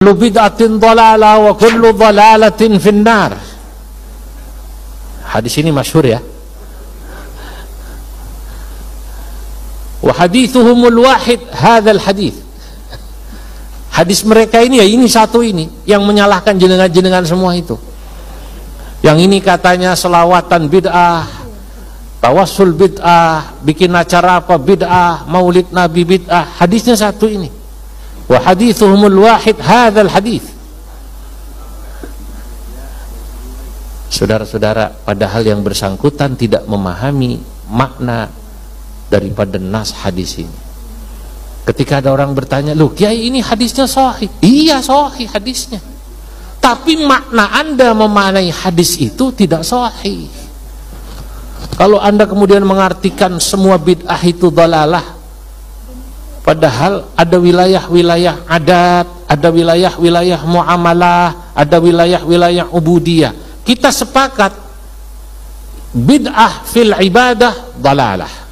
Kullu bid'atin dhalalah wa kullu dhalalatin finnar. Hadis ini masyhur ya. Wa hadithuhumul wahid hadzal hadits. Hadis mereka ini ya ini satu ini yang menyalahkan jenengan-jenengan semua itu. Yang ini katanya selawatan bid'ah, tawassul bid'ah, bikin acara apa bid'ah, maulid nabi bid'ah. Hadisnya satu ini. Wa hadithuhumul wahid hadzal hadits. Saudara-saudara, padahal yang bersangkutan tidak memahami makna daripada nas hadis ini. Ketika ada orang bertanya, "Loh, Kiai, ini hadisnya sahih." Iya, sahih hadisnya. Tapi makna Anda memaknai hadis itu tidak sahih. Kalau Anda kemudian mengartikan semua bid'ah itu dhalalah, padahal ada wilayah-wilayah adat, ada wilayah-wilayah muamalah, ada wilayah-wilayah ubudiyah. Kita sepakat bid'ah fil ibadah dhalalah.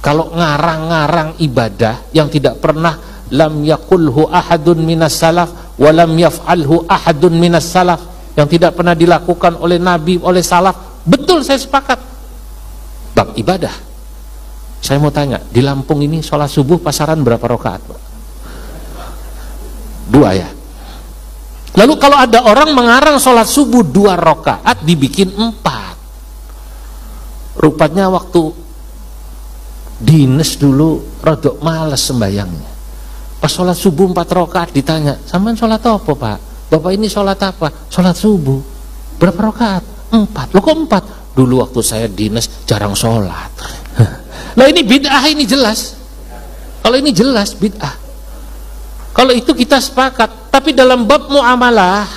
Kalau ngarang-ngarang ibadah yang tidak pernah lam yakulhu ahadun minas salaf wa lam yaf'alhu ahadun minas salaf, yang tidak pernah dilakukan oleh nabi, oleh salaf, betul, saya sepakat. Bab ibadah. Saya mau tanya, di Lampung ini sholat subuh pasaran berapa rakaat, Pak? 2 ya. Lalu kalau ada orang mengarang sholat subuh 2 rakaat dibikin 4. Rupanya waktu dinas dulu rodok males sembayangnya. Pas sholat subuh 4 rakaat ditanya, "Sampean sholat apa, Pak?" "Bapak ini sholat apa?" "Sholat subuh." "Berapa rakaat?" 4. "Loh kok 4?" "Dulu waktu saya dinas jarang sholat." Nah ini bid'ah, ini jelas. Kalau ini jelas bid'ah. Kalau itu kita sepakat. Tapi dalam bab muamalah,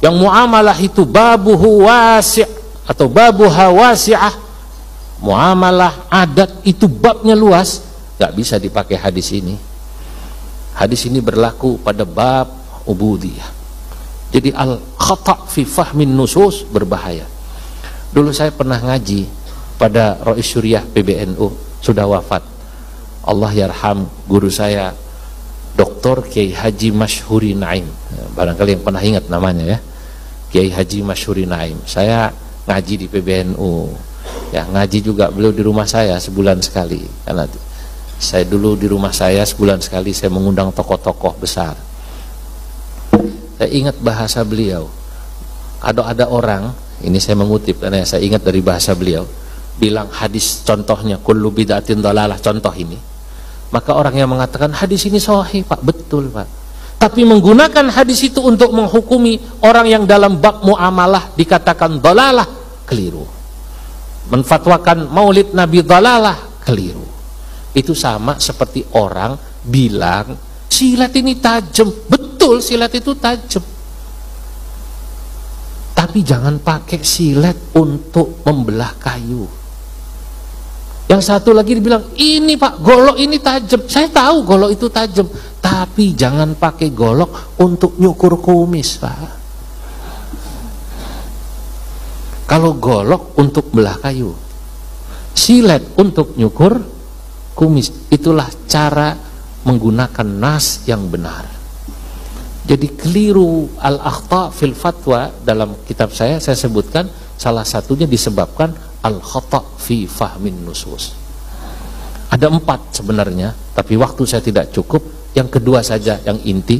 yang muamalah itu babuhu wasi' atau babuha wasi'ah, muamalah adat itu babnya luas, gak bisa dipakai hadis ini. Hadis ini berlaku pada bab ubudiyah. Jadi al-khata' fi fahmin nusus berbahaya. Dulu saya pernah ngaji pada Rois Syuriah PBNU, sudah wafat, Allah yarham, guru saya Dr. Kiai Haji Masyhuri Naim. Barangkali yang pernah ingat namanya ya, Kiai Haji Masyhuri Naim. Saya ngaji di PBNU ya, ngaji juga beliau di rumah saya sebulan sekali, karena saya dulu di rumah saya sebulan sekali saya mengundang tokoh-tokoh besar. Saya ingat bahasa beliau, ada orang, ini saya mengutip karena saya ingat dari bahasa beliau, bilang hadis contohnya kullu bid'atin dhalalah, contoh ini, maka orang yang mengatakan hadis ini sahih, Pak, betul, Pak, tapi menggunakan hadis itu untuk menghukumi orang yang dalam bab muamalah dikatakan dhalalah, keliru. Menfatwakan maulid nabi dhalalah, keliru. Itu sama seperti orang bilang silat ini tajam, betul, silat itu tajam, tapi jangan pakai silat untuk membelah kayu. Yang satu lagi dibilang, "Ini Pak, golok ini tajam." Saya tahu golok itu tajam, tapi jangan pakai golok untuk nyukur kumis, Pak. Kalau golok untuk belah kayu, silet untuk nyukur kumis, itulah cara menggunakan nas yang benar. Jadi keliru al-akhta fil fatwa dalam kitab saya sebutkan salah satunya disebabkan al-khata fi fahmin nusus. Ada 4 sebenarnya, tapi waktu saya tidak cukup. Yang kedua saja yang inti,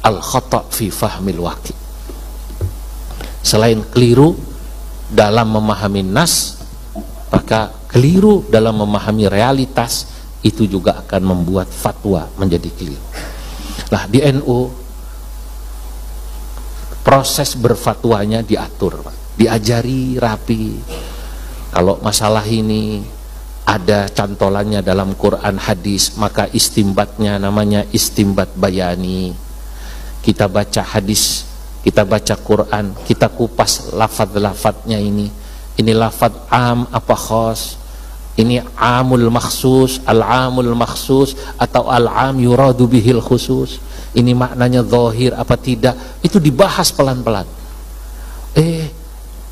al-khata fi fahmil waqi. Selain keliru dalam memahami nas, maka keliru dalam memahami realitas itu juga akan membuat fatwa menjadi keliru. Nah, di NU proses berfatwanya diatur, Pak, diajari rapi. Kalau masalah ini ada cantolannya dalam Quran hadis, maka istimbatnya namanya istimbat bayani. Kita baca hadis, kita baca Quran, kita kupas lafaz-lafaznya ini lafaz am apa khas, ini amul makhsus, al-amul makhsus, atau al-am yuradu bihil khusus, ini maknanya zahir apa tidak, itu dibahas pelan-pelan.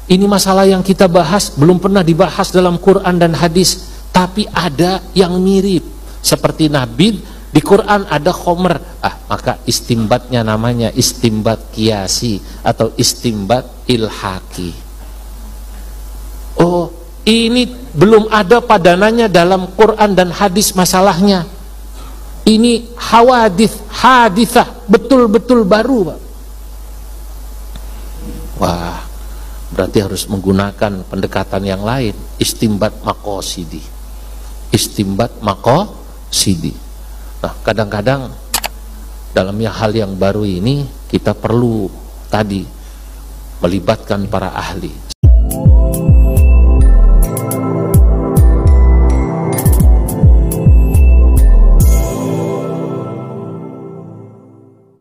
Ini masalah yang kita bahas belum pernah dibahas dalam Quran dan hadis, tapi ada yang mirip, seperti Di Quran ada khomer, maka istimbatnya namanya istimbat kiasi atau istimbat ilhaki. Oh, ini belum ada padanannya dalam Quran dan hadis masalahnya. Ini hadithah, betul-betul baru, Pak. Wah, berarti harus menggunakan pendekatan yang lain, istimbat maqasidi. Istimbat maqasidi. Nah, kadang-kadang dalam hal yang baru ini kita perlu tadi melibatkan para ahli.